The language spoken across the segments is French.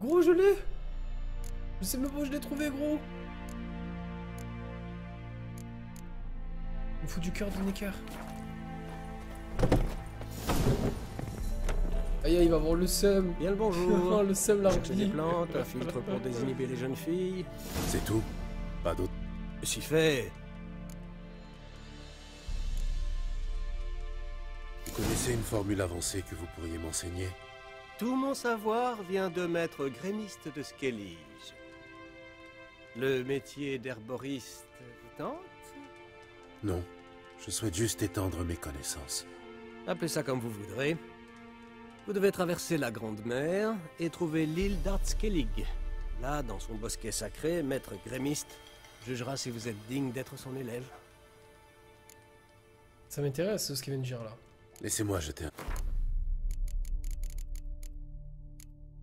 Gros, je l'ai. Je sais même pas où je l'ai trouvé, gros. Il me faut du cœur de Necker. Aïe, il va avoir le seum. Bien le bonjour. Le seum, Chercher des l'arbi. plantes, un filtre pour désinhiber les jeunes filles. C'est tout? Pas d'autre? Si fait. Vous connaissez une formule avancée que vous pourriez m'enseigner? Tout mon savoir vient de maître grémiste de Skellige. Le métier d'herboriste vous tente? Non. Je souhaite juste étendre mes connaissances. Appelez ça comme vous voudrez. Vous devez traverser la Grande Mer et trouver l'île d'Artskellig. Là, dans son bosquet sacré, maître grémiste jugera si vous êtes digne d'être son élève. Ça m'intéresse ce qu'il vient de dire là. Laissez-moi jeter un...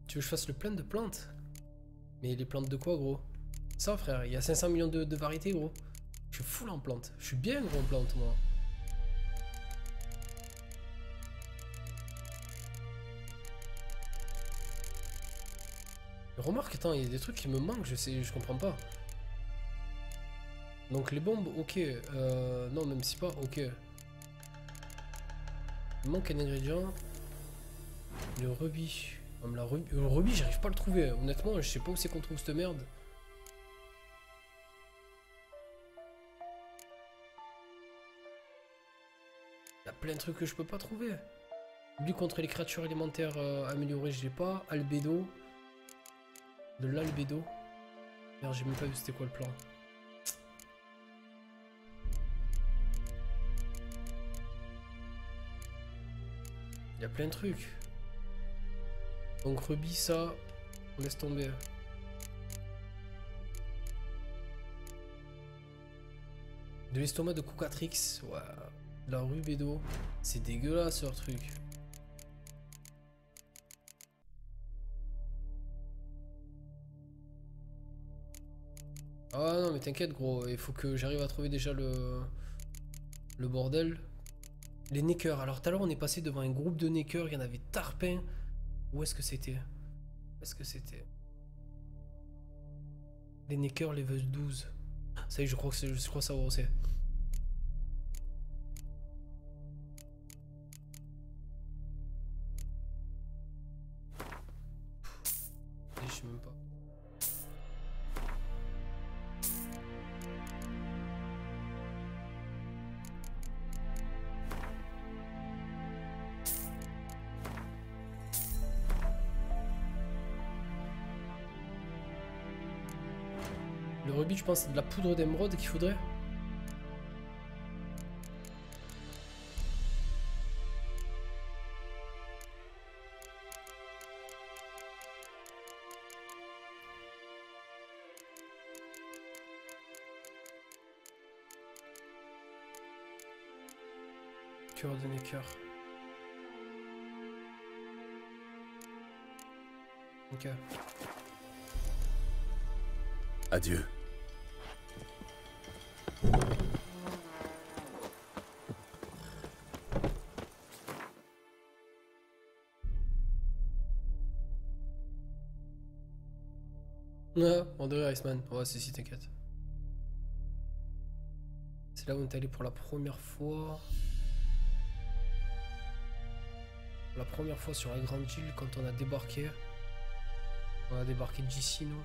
Tu veux que je fasse le plein de plantes? Mais les plantes de quoi, gros? Ça, frère, il y a 500 millions de variétés, gros. Je suis full en plantes. Je suis bien gros en plantes, moi. Remarque, attends, il y a des trucs qui me manquent, je comprends pas. Donc les bombes, ok. Non, même si pas, ok. Il manque un ingrédient. Le rubis. Le rubis, j'arrive pas à le trouver. Honnêtement, je sais pas où c'est qu'on trouve cette merde. Il y a plein de trucs que je peux pas trouver. Lui contre les créatures élémentaires améliorées, je l'ai pas. Albédo. De l'albédo. Merde, j'ai même pas vu c'était quoi le plan. Il y a plein de trucs. Donc rubis, ça, on laisse tomber. De l'estomac de Cocatrix, ouais. De la rubédo. C'est dégueulasse leur truc. Ah non mais t'inquiète gros, il faut que j'arrive à trouver déjà le bordel. Les Neckers, alors tout à l'heure on est passé devant un groupe de Neckers, il y en avait Tarpin. Où est-ce que c'était? Où est-ce que c'était? Les Neckers level 12. Ça y est, je crois savoir où c'est. Je sais même pas. Le rubis, je pense, c'est de la poudre d'émeraude qu'il faudrait. Cœur de Necker. Ok. Adieu. Ouais, on dirait Iceman. Ouais, si, t'inquiète. C'est là où on est allé pour la première fois. La première fois sur la grande île quand on a débarqué. On a débarqué d'ici, nous.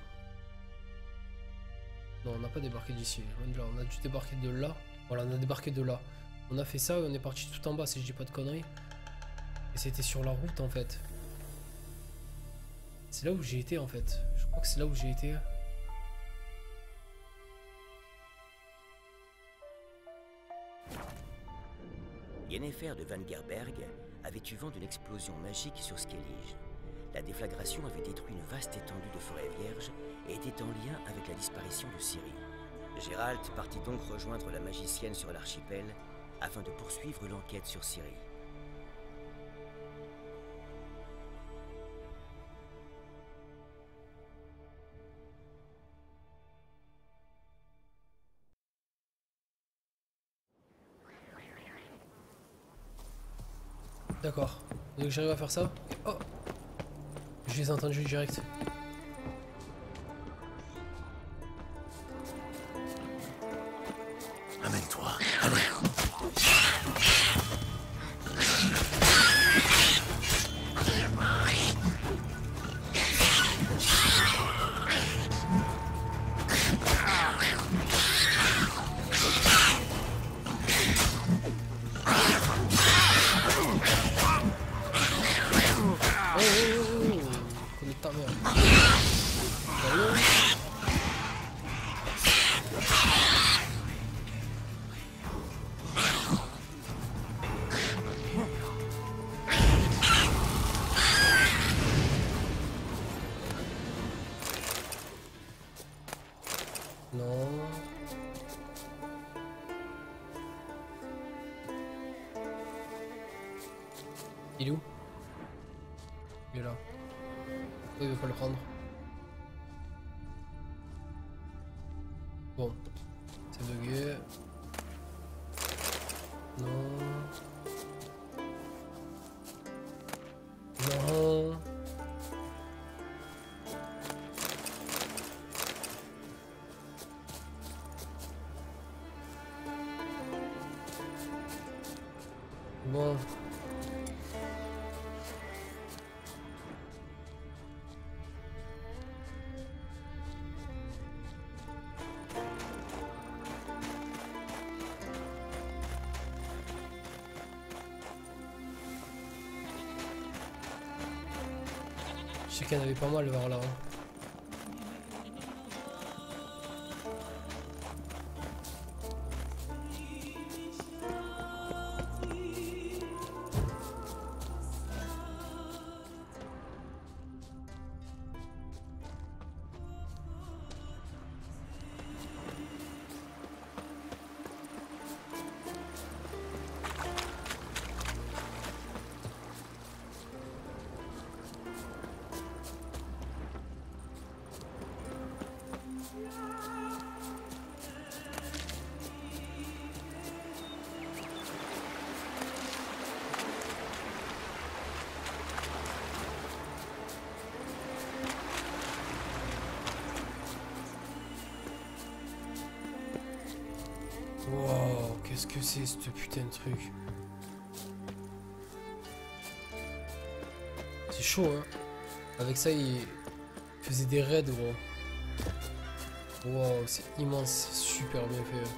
Non, on n'a pas débarqué d'ici. On a dû débarquer de là. Voilà, on a débarqué de là. On a fait ça et on est parti tout en bas, si je dis pas de conneries. Et c'était sur la route, en fait. C'est là où j'ai été, en fait. Je crois que c'est là où j'ai été. Yennefer de Vangerberg avait eu vent d'une explosion magique sur Skellige. La déflagration avait détruit une vaste étendue de forêt vierge et était en lien avec la disparition de Ciri. Gérald partit donc rejoindre la magicienne sur l'archipel afin de poursuivre l'enquête sur Ciri. D'accord. Donc j'arrive à faire ça. Oh, je les ai entendus direct. Oh, oh, oh, connais ta mère. Sérieux? Non. Il est où? Il est là. Pourquoi il veut pas le prendre? Bon. C'est bugué. Non. Non. Bon. Je sais qu'il y en avait pas mal vers là. Hein. Wow, qu'est-ce que c'est ce putain de truc? C'est chaud, hein. Avec ça, il faisait des raids, gros. Wow, c'est immense, c'est super bien fait.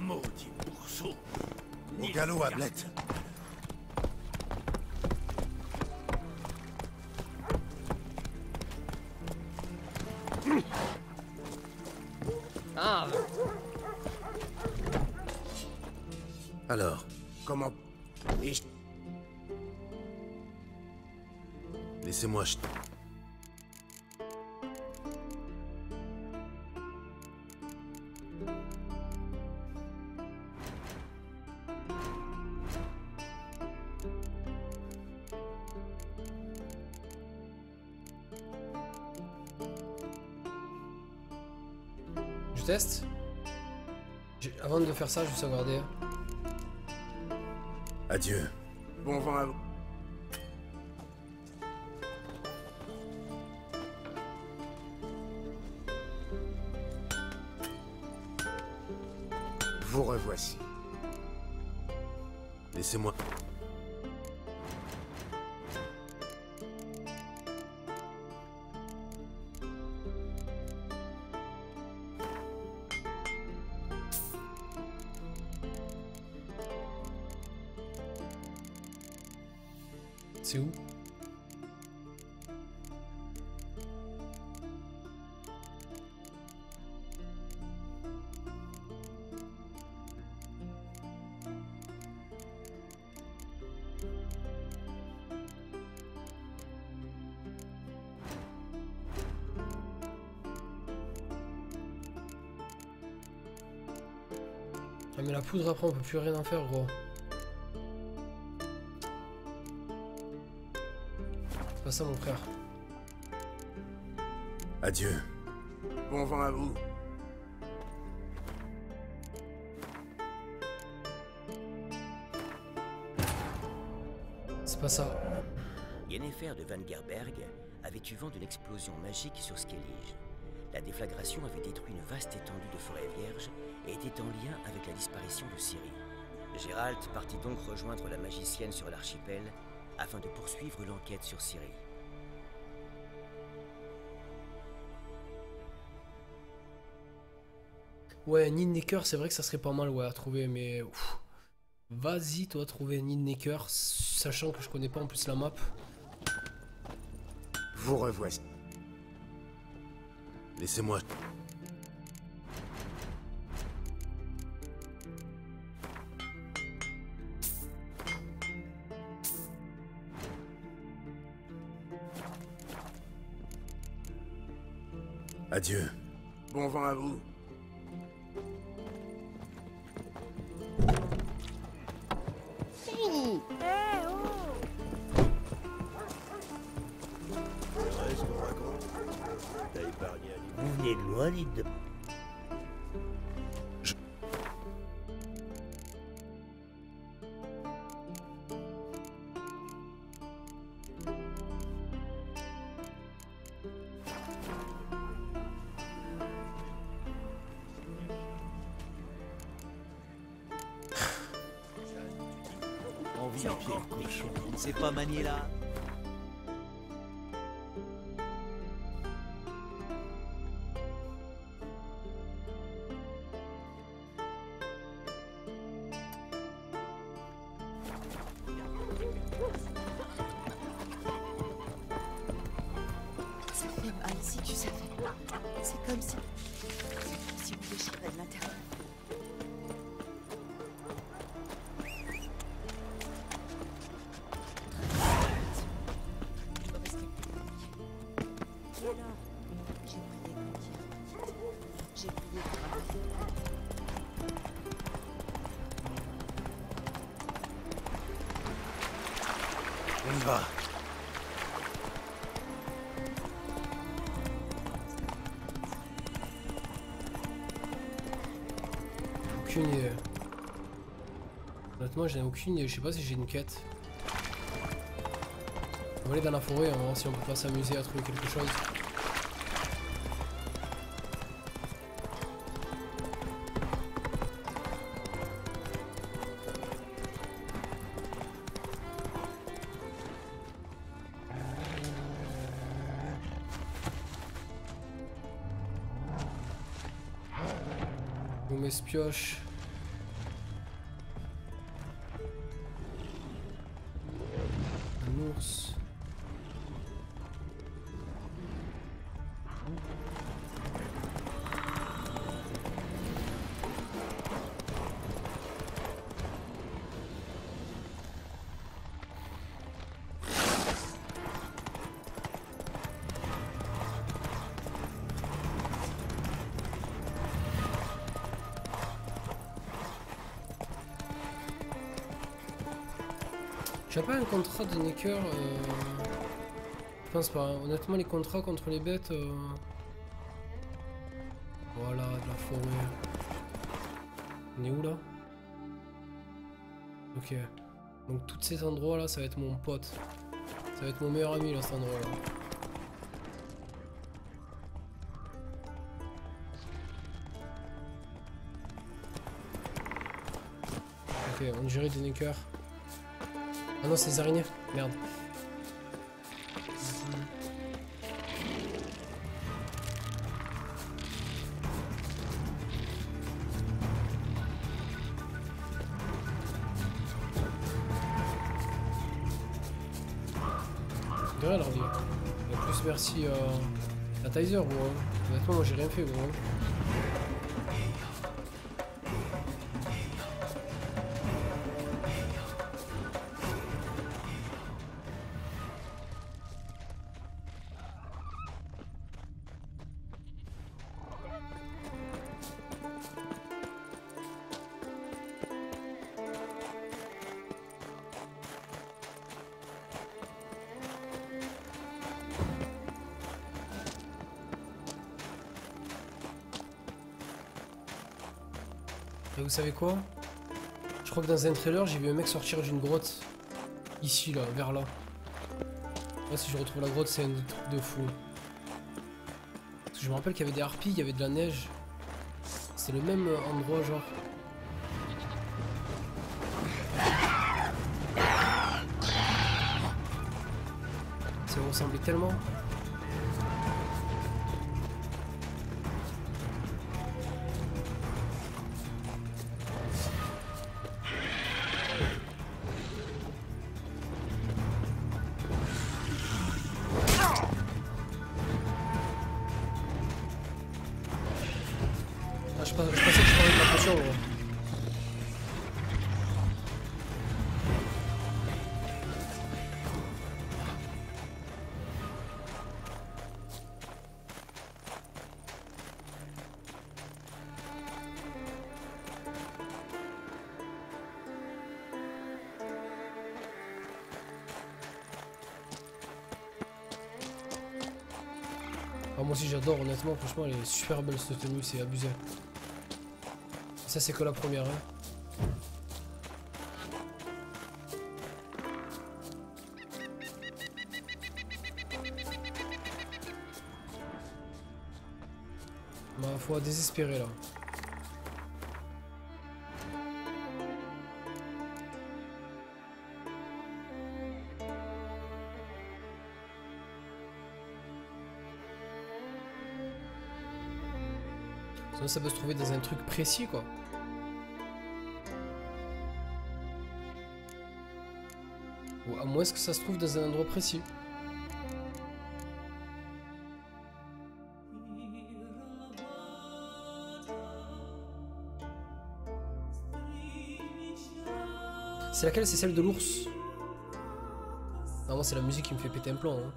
Maudit morceau. Au galop, Ablette. Ah. Alors, Comment... Et je... laissez-moi Je teste. Avant de faire ça, je vais sauvegarder. Adieu. Bon vent à vous. Vous revoici. Laissez-moi. C'est où? Ah mais la poudre après on peut plus rien en faire, gros. pas ça mon frère. Adieu. Bon vent à vous. C'est pas ça. Yennefer de Vangerberg avait eu vent d'une explosion magique sur Skellige. La déflagration avait détruit une vaste étendue de forêt vierge et était en lien avec la disparition de Ciri. Gérald partit donc rejoindre la magicienne sur l'archipel afin de poursuivre l'enquête sur Ciri. Ouais, Nidnecker, c'est vrai que ça serait pas mal ouais, à trouver, mais... Vas-y, toi, trouver Nidnecker, sachant que je connais pas en plus la map. Vous revoici. Laissez-moi. Adieu. Bon vent à vous. Vous venez de loin, dites de... Envie de pied le cochon, on ne sait pas manier là. Ça fait mal si tu savais. C'est comme si on déchirait de l'intérieur. Je me restais plus de vie. Et alors, j'ai prié pour dire. J'ai prié pour arrêter. On y va. Aucune idée. Honnêtement, j'en ai aucune idée. Je sais pas si j'ai une quête. On va aller dans la forêt, on va voir si on peut pas s'amuser à trouver quelque chose. On m'espioche. Un ours. J'ai pas un contrat de Necker. Je pense pas. Honnêtement, les contrats contre les bêtes. Voilà, de la forêt. On est où là? Ok. Donc, tous ces endroits là, ça va être mon pote. Ça va être mon meilleur ami là, cet endroit là. Ok, on dirait des Necker. Ah non, c'est des araignées. Merde. De rien leur dire. Et en plus, merci à Tizer, gros. Honnêtement, moi j'ai rien fait, gros. Et vous savez quoi? Je crois que dans un trailer, j'ai vu un mec sortir d'une grotte. Ici, là, vers là. Là, si je retrouve la grotte, c'est un truc de fou. Parce que je me rappelle qu'il y avait des harpies, il y avait de la neige. C'est le même endroit, genre. Ça me ressemblait tellement. Je pensais que je parlais de la potion, gros. Ah, moi aussi j'adore, honnêtement, franchement elle est super belle cette tenue, c'est abusé. Ça c'est que la première, hein. Bah faut désespérer là. Sinon ça peut se trouver dans un truc précis quoi. Ou à moins que ça se trouve dans un endroit précis. C'est laquelle? C'est celle de l'ours. Non, moi c'est la musique qui me fait péter un plomb. Hein.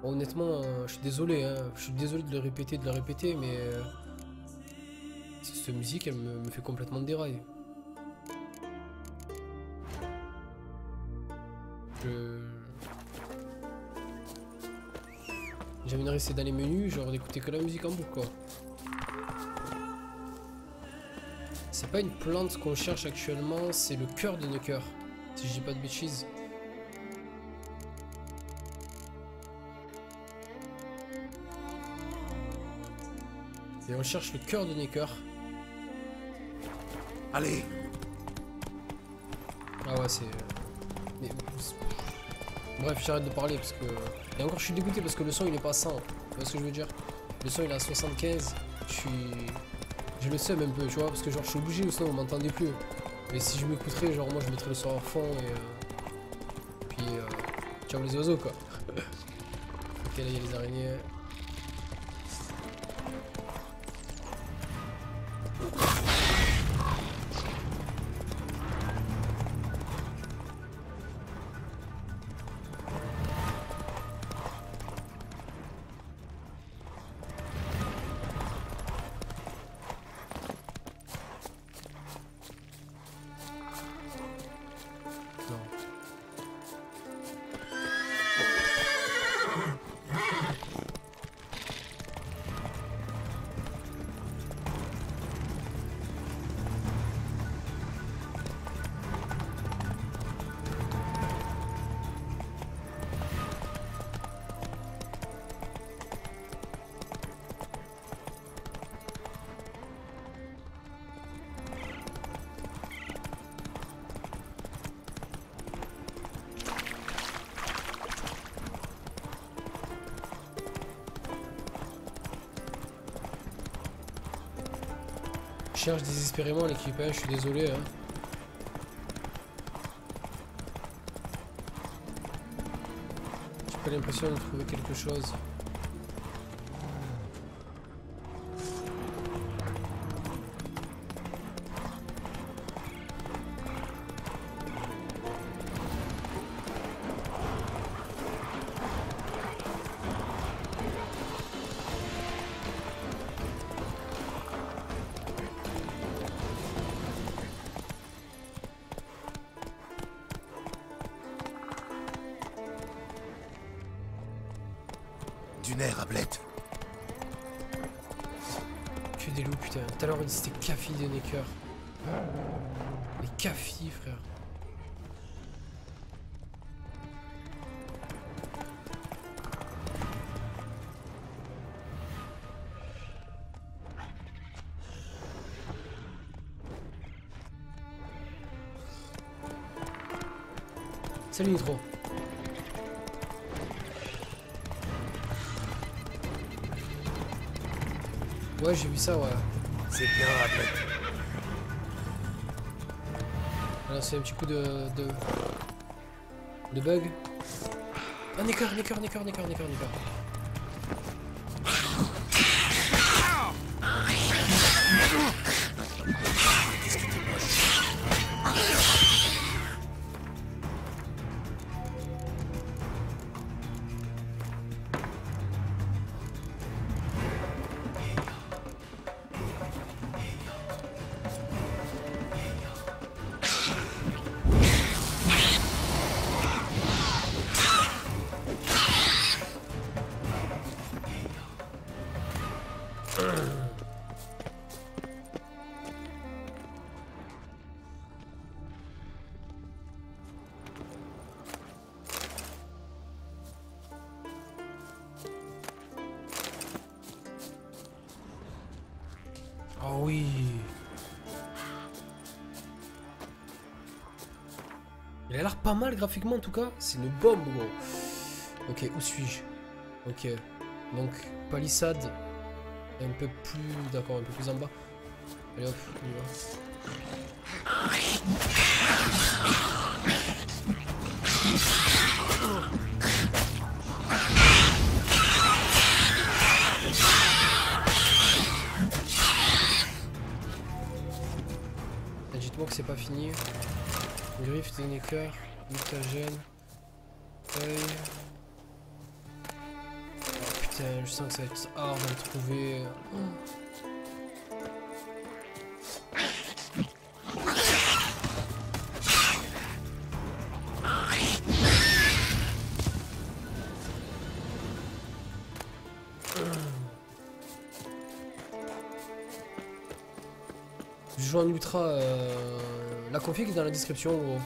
Bon, honnêtement, je suis désolé. Hein. Je suis désolé de le répéter, mais cette musique, elle me fait complètement dérailler. J'aime rester dans les menus, genre d'écouter que la musique en boucle quoi. C'est pas une plante qu'on cherche actuellement, c'est le cœur de Necker, si je dis pas de bêtises. Et on cherche le cœur de Necker. Allez. Ah ouais c'est... Mais... Bref, j'arrête de parler parce que... Et encore je suis dégoûté parce que le son il est pas à 100. Tu vois ce que je veux dire? Le son il est à 75. Je le sais un peu, tu vois, parce que genre je suis obligé, sinon on m'entendait plus. Mais si je m'écouterais, genre moi je mettrais le son à fond et... Puis... ciao les oiseaux quoi. Ok là il y a les araignées. Je cherche désespérément l'équipage, je suis désolé. Hein. J'ai pas l'impression de trouver quelque chose. Du nerf, Ablette. Que des loups, putain. Tout à l'heure, c'était Café de Necker. Les cafis, frère. Salut Nitro. Ouais, j'ai vu ça, ouais. C'est bien, Hamlet. Alors c'est un petit coup de bug. Ah, Necker. Oh oui. Il a l'air pas mal graphiquement en tout cas. C'est une bombe gros. Ok, où suis-je? Ok. Donc palissade. Un peu plus. D'accord, un peu plus en bas. Allez hop, on y va. Dites-moi que c'est pas fini. Griffe, Necker, mutagène, œil. Oh putain, je sens que ça va être hard à le trouver. Je joue en ultra. La config est dans la description gros.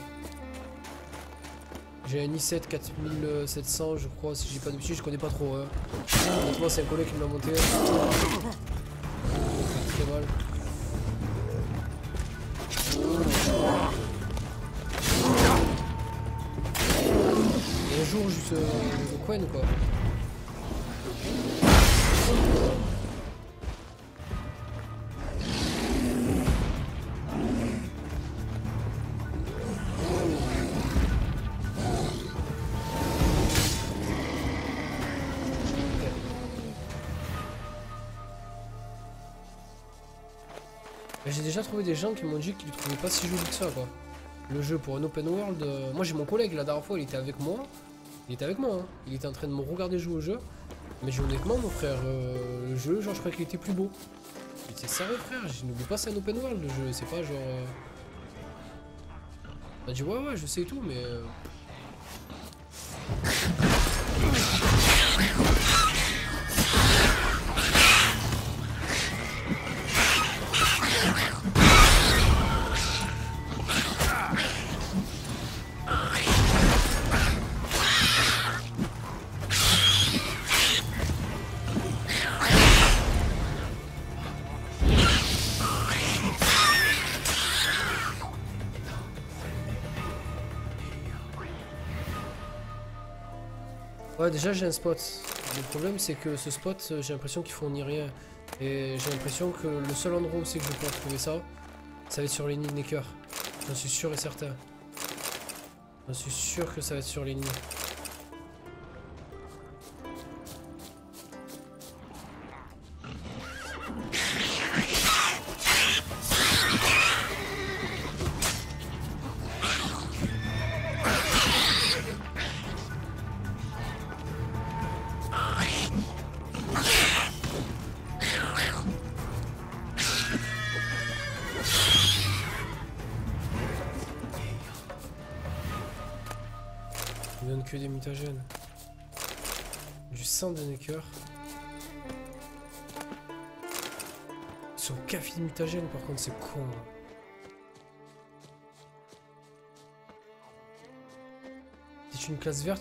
J'ai un i7 4700 je crois, si j'ai pas de bêtises, je connais pas trop. Hein. Honnêtement c'est un collègue qui me l'a monté. Très mal. Et un jour juste le coin quoi. J'ai déjà trouvé des gens qui m'ont dit qu'ils ne trouvaient pas si joli que ça quoi. Le jeu pour un open world. Moi j'ai mon collègue la dernière fois, il était avec moi. Il était hein. Il était en train de me regarder jouer au jeu. Mais j'ai honnêtement mon frère, le jeu, genre je crois qu'il était plus beau. Il était sérieux frère, je n'oublie pas c'est un open world le jeu, c'est pas genre. Il m'a dit ouais je sais tout mais. Ouais déjà j'ai un spot. Le problème c'est que ce spot j'ai l'impression qu'il fournit rien. Et j'ai l'impression que le seul endroit où c'est que je vais pouvoir trouver ça, ça va être sur les nids de Necker. J'en suis sûr et certain. J'en suis sûr que ça va être sur les nids. Il donne que des mutagènes. Du sang de Necker. Son café de mutagène par contre c'est con. une classe verte.